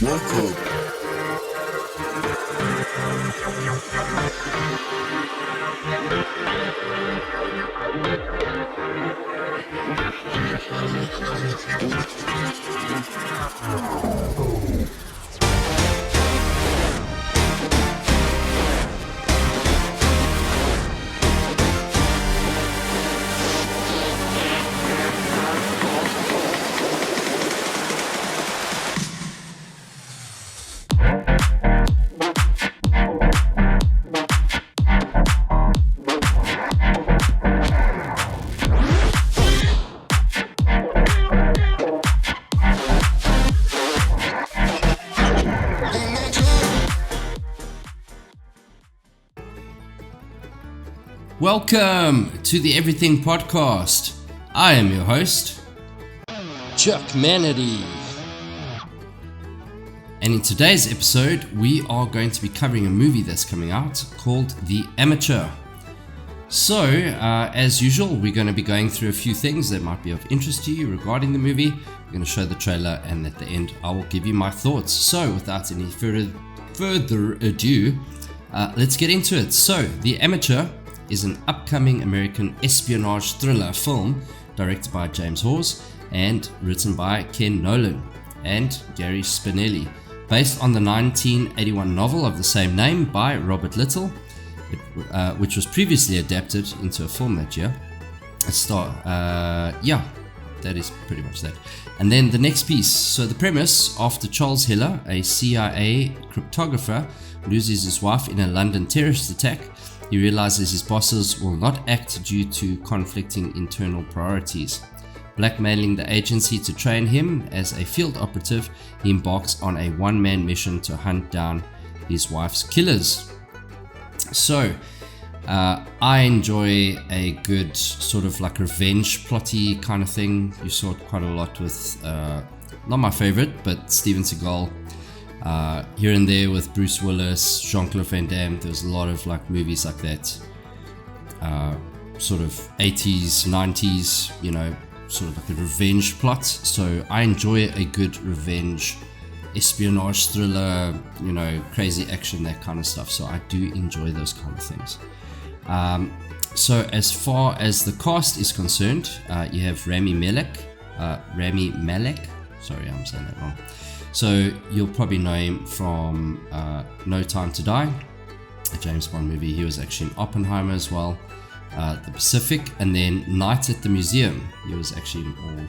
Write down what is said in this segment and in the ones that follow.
Welcome. Welcome to the Everything Podcast. I am your host, Chuck Manatee. And in today's episode, we are going to be covering a movie that's coming out called The Amateur. So, as usual, we're going to be going through a few things that might be of interest to you regarding the movie. We're going to show the trailer, and at the end, I will give you my thoughts. So, without any further ado, let's get into it. So, The Amateur is an upcoming American espionage thriller film directed by James Hawes and written by Ken Nolan and Gary Spinelli, based on the 1981 novel of the same name by Robert Little, which was previously adapted into a film that year. That is pretty much that. And then the next piece. So the premise: after Charles Heller, a CIA cryptographer, loses his wife in a London terrorist attack, he realizes his bosses will not act due to conflicting internal priorities. Blackmailing the agency to train him as a field operative, he embarks on a one-man mission to hunt down his wife's killers. So, I enjoy a good sort of like revenge plotty kind of thing. You saw it quite a lot with, not my favorite, but Steven Seagal. Here and there with Bruce Willis, Jean-Claude Van Damme. There's a lot of like movies like that, sort of 80s, 90s, sort of like a revenge plot. So I enjoy a good revenge espionage thriller, crazy action, that kind of stuff. So I do enjoy those kind of things. So as far as the cast is concerned, you have Rami Malek. Sorry, I'm saying that wrong. So you'll probably know him from No Time to Die, a James Bond movie. He was actually in Oppenheimer as well, The Pacific, and then Night at the Museum. He was actually in all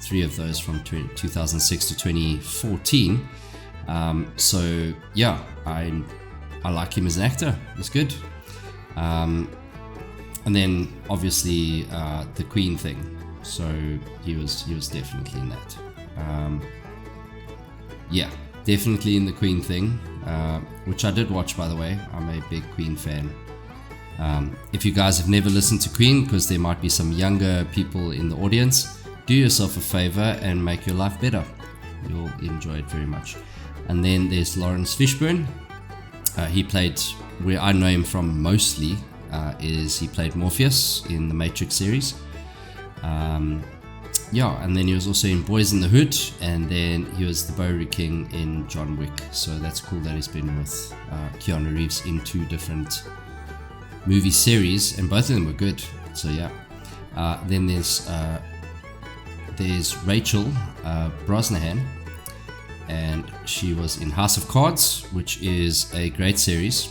three of those from 2006 to 2014. So yeah, I like him as an actor. He's good. And then obviously the Queen thing. So he was definitely in that. Yeah, definitely in the Queen thing, which I did watch, by the way. I'm a big Queen fan. If you guys have never listened to Queen, because there might be some younger people in the audience, do yourself a favor and make your life better. You'll enjoy it very much. And then there's Lawrence Fishburne. He played, where I know him from mostly, is he played Morpheus in the Matrix series. And then he was also in Boys in the Hood, and then he was the Bowery King in John Wick. So that's cool that he's been with Keanu Reeves in two different movie series, and both of them were good. So yeah. Then there's Rachel Brosnahan, and she was in House of Cards, which is a great series,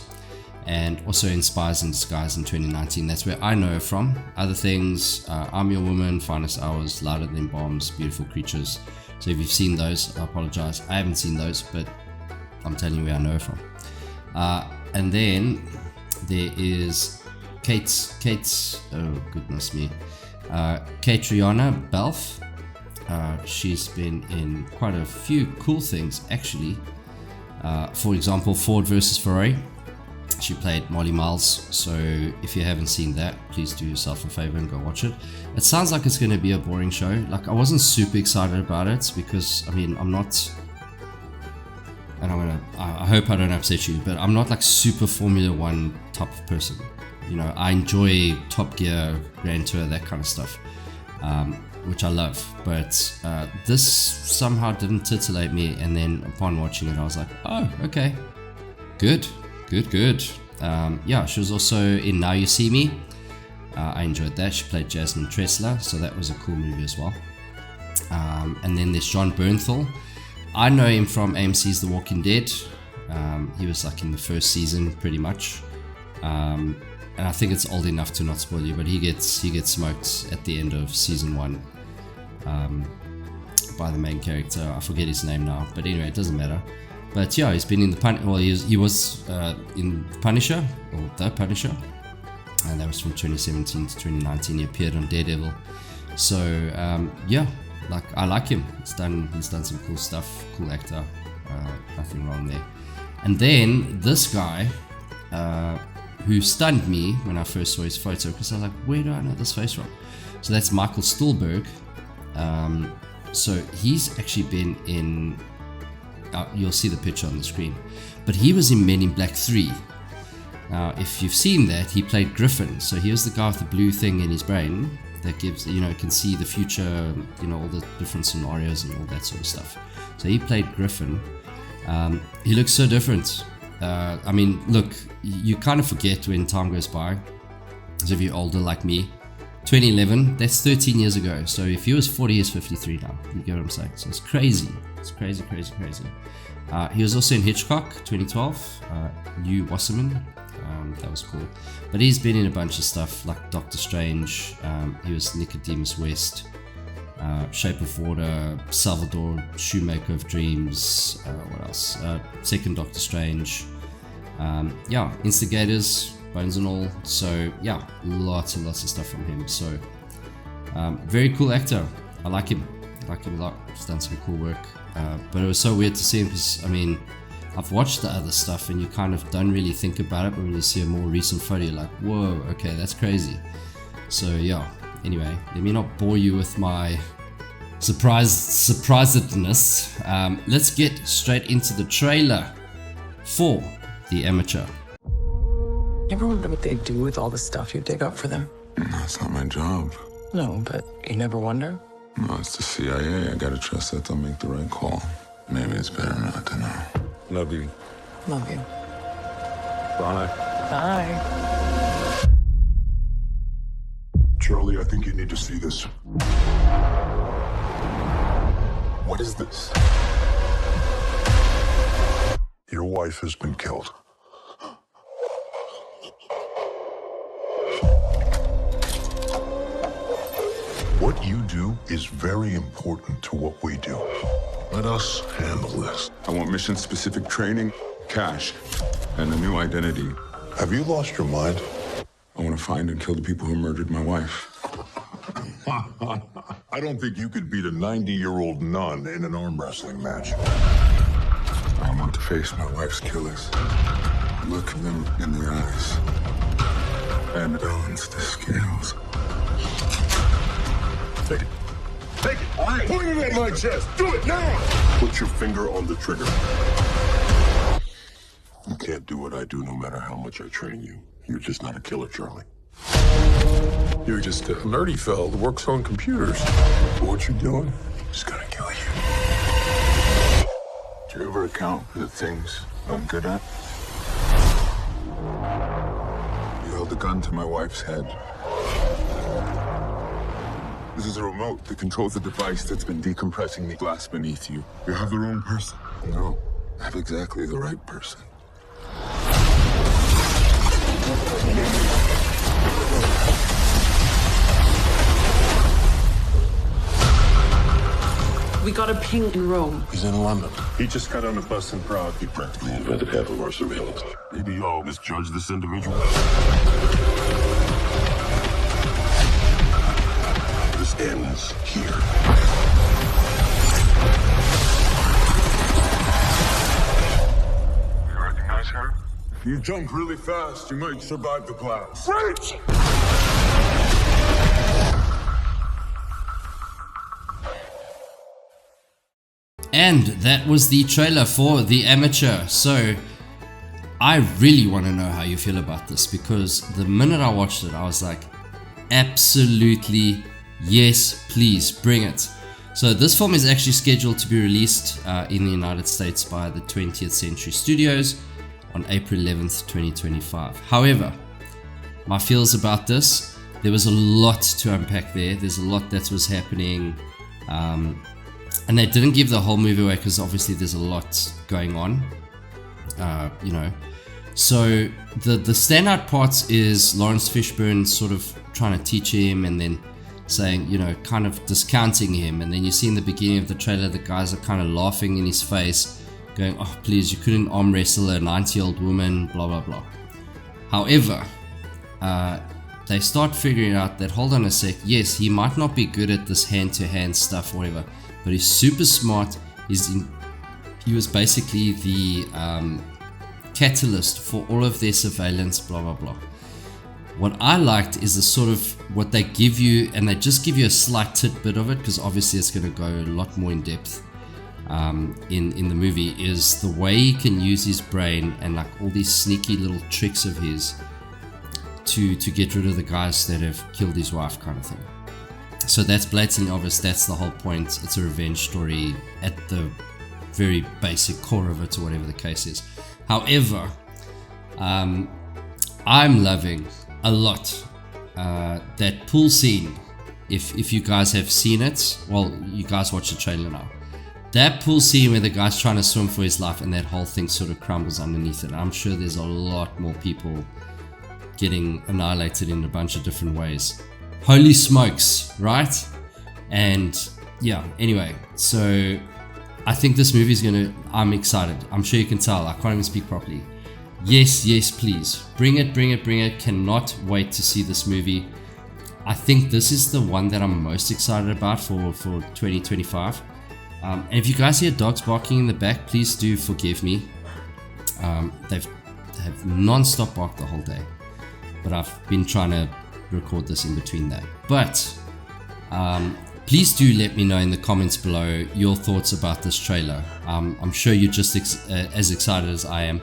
and also in Spies in Disguise in 2019. That's where I know her from. Other things, I'm Your Woman, Finest Hours, Louder Than Bombs, Beautiful Creatures. So if you've seen those, I apologize. I haven't seen those, but I'm telling you where I know her from. And then there is Catriona Balfe. She's been in quite a few cool things, actually. For example, Ford vs. Ferrari. She played Molly Miles, so if you haven't seen that, please do yourself a favor and go watch it. It sounds like it's going to be a boring show. Like, I wasn't super excited about it because, I'm not, and I hope I don't upset you, but I'm not like super Formula One type of person. I enjoy Top Gear, Grand Tour, that kind of stuff. which I love. But this somehow didn't titillate me, and then upon watching it, I was like, oh, okay, good. Yeah, she was also in Now You See Me. I enjoyed that. She played Jasmine Tressler, so that was a cool movie as well. And then there's Jon Bernthal. I know him from AMC's The Walking Dead. He was like in the first season, pretty much. And I think it's old enough to not spoil you, but he gets smoked at the end of season 1 by the main character. I forget his name now, but anyway, it doesn't matter. But yeah, he's been in he was in Punisher, or The Punisher, and that was from 2017 to 2019. He appeared on Daredevil. So yeah, like I like him. He's done some cool stuff. Cool actor. Nothing wrong there. And then this guy, who stunned me when I first saw his photo, because I was like, where do I know this face from? So that's Michael Stuhlbarg. So he's actually been in. You'll see the picture on the screen, but he was in Men in Black 3. Now, if you've seen that, he played Griffin. So he was the guy with the blue thing in his brain that gives, can see the future, all the different scenarios and all that sort of stuff. So he played Griffin. He looks so different. I mean, look, you kind of forget when time goes by. As if you're older like me. 2011, that's 13 years ago. So if he was 40, he's 53 now. You get what I'm saying? So it's crazy. It's crazy. He was also in Hitchcock, 2012. Hugh Wasserman. That was cool. But he's been in a bunch of stuff like Doctor Strange. He was Nicodemus West. Shape of Water, Salvador, Shoemaker of Dreams. What else? Second Doctor Strange. Yeah, Instigators, Bones and All. So yeah, lots and lots of stuff from him. So very cool actor. I like him. I like him a lot. He's done some cool work. But it was so weird to see him because, I mean, I've watched the other stuff and you kind of don't really think about it, but when you see a more recent photo, you're like, whoa, okay, that's crazy. So yeah, anyway, let me not bore you with my surprisedness. Let's get straight into the trailer for The Amateur. You ever wonder what they do with all the stuff you dig up for them? That's not my job. No, but you never wonder? No, it's the CIA. I gotta trust that they'll make the right call. Maybe it's better not to know. Love you. Love you. Bye. Bye. Charlie, I think you need to see this. What is this? Your wife has been killed. What you do is very important to what we do. Let us handle this. I want mission-specific training, cash, and a new identity. Have you lost your mind? I want to find and kill the people who murdered my wife. I don't think you could beat a 90-year-old nun in an arm wrestling match. I want to face my wife's killers. Look them in the eyes. And balance the scales. Take it. Take it. All right. Point it at my chest. Do it now. Put your finger on the trigger. You can't do what I do no matter how much I train you. You're just not a killer, Charlie. You're just a nerdy fellow that works on computers. What you're doing is gonna kill you. Do you ever account for the things I'm good at? You held a gun to my wife's head. This is a remote that controls the device that's been decompressing the glass beneath you. You have the wrong person. No, I have exactly the right person. We got a ping in Rome. He's in London. He just got on a bus in Prague. He practically invented half of our surveillance. Maybe y'all misjudge this individual. This ends here. You recognize her? If you jump really fast, you might survive the blast. French! And that was the trailer for The Amateur. So I really want to know how you feel about this, because the minute I watched it, I was like, absolutely Yes, please, bring it. So this film is actually scheduled to be released in the United States by the 20th Century Studios on April 11th, 2025. However, my feels about this, there was a lot to unpack there. There's a lot that was happening. And they didn't give the whole movie away because obviously there's a lot going on. So the standout parts is Lawrence Fishburne sort of trying to teach him and then saying, kind of discounting him. And then you see in the beginning of the trailer, the guys are kind of laughing in his face, going, oh, please, you couldn't arm wrestle a 90-year-old woman, blah, blah, blah. However, they start figuring out that, hold on a sec, yes, he might not be good at this hand-to-hand stuff or whatever, but he's super smart. He was basically the catalyst for all of their surveillance, blah, blah, blah. What I liked is the sort of what they give you, and they just give you a slight tidbit of it, because obviously it's going to go a lot more in depth in the movie, is the way he can use his brain and like all these sneaky little tricks of his to get rid of the guys that have killed his wife, kind of thing. So that's blatantly obvious. That's the whole point. It's a revenge story at the very basic core of it, or whatever the case is. However, I'm loving a lot that pool scene. If you guys have seen it, well, you guys watch the trailer now. That pool scene where the guy's trying to swim for his life and that whole thing sort of crumbles underneath it. I'm sure there's a lot more people getting annihilated in a bunch of different ways. Holy smokes, right? And yeah, anyway, so I think this movie is I'm excited. I'm sure you can tell. I can't even speak properly. Yes, please. Bring it. Cannot wait to see this movie. I think this is the one that I'm most excited about for 2025. And if you guys hear dogs barking in the back, please do forgive me. They have non-stop barked the whole day. But I've been trying to record this in between that. But please do let me know in the comments below your thoughts about this trailer. I'm sure you're just as excited as I am.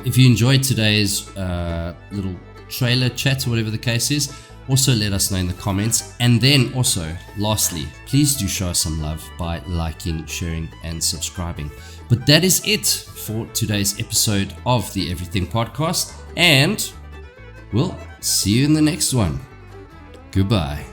If you enjoyed today's little trailer chat or whatever the case is, also let us know in the comments. And then also, lastly, please do show us some love by liking, sharing, and subscribing. But that is it for today's episode of the Everything Podcast. And we'll see you in the next one. Goodbye.